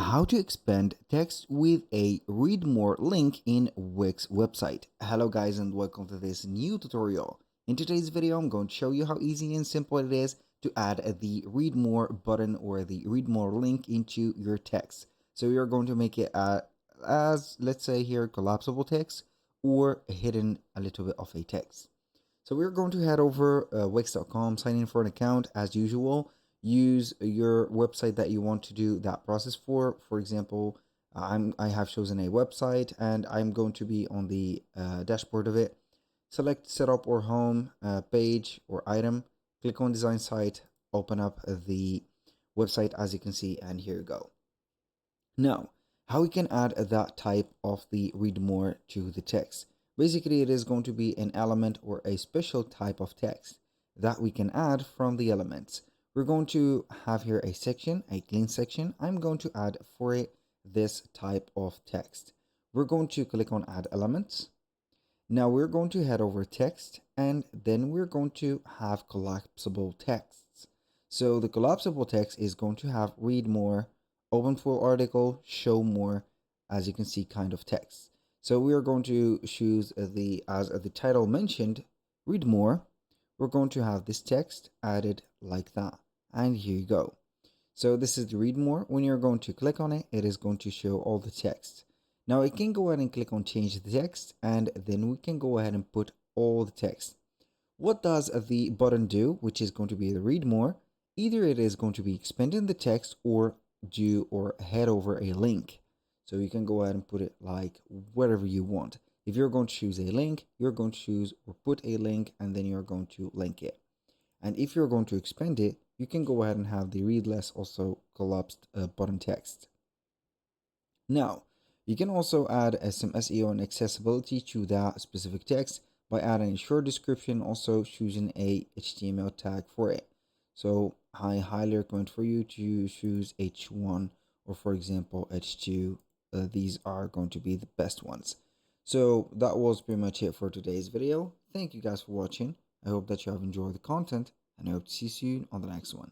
How to expand text with a read more link in Wix website. Hello guys and welcome to this new tutorial. In today's video I'm going to show you how easy and simple it is to add the read more button or the read more link into your text. So you're going to make it as, let's say here, collapsible text or hidden a little bit of a text. So we're going to head over wix.com, sign in for an account as usual. Use your website that you want to do that process for. For example, I have chosen a website and I'm going to be on the dashboard of it. Select setup or home page or item, click on design site, open up the website as you can see, and here you go. Now, how we can add that type of the read more to the text. Basically, it is going to be an element or a special type of text that we can add from the elements. We're going to have here a section, a clean section. I'm going to add for it this type of text. We're going to click on add elements. Now we're going to head over text and then we're going to have collapsible texts. So the collapsible text is going to have read more, open full article, show more, as you can see, kind of text. So we are going to choose as the title mentioned, read more. We're going to have this text added like that. And here you go. So this is the read more. When you're going to click on it, it is going to show all the text. Now I can go ahead and click on change the text, and then we can go ahead and put all the text. What does the button do, which is going to be the read more? Either it is going to be expanding the text or head over a link. So you can go ahead and put it like wherever you want. If you're going to choose a link, you're going to choose or put a link and then you're going to link it. And if you're going to expand it, you can go ahead and have the read less also collapsed button text. Now, you can also add some SEO and accessibility to that specific text by adding a short description, also choosing a HTML tag for it. So I highly recommend for you to choose H1 or, for example, H2. These are going to be the best ones. So that was pretty much it for today's video. Thank you guys for watching. I hope that you have enjoyed the content and I hope to see you soon on the next one.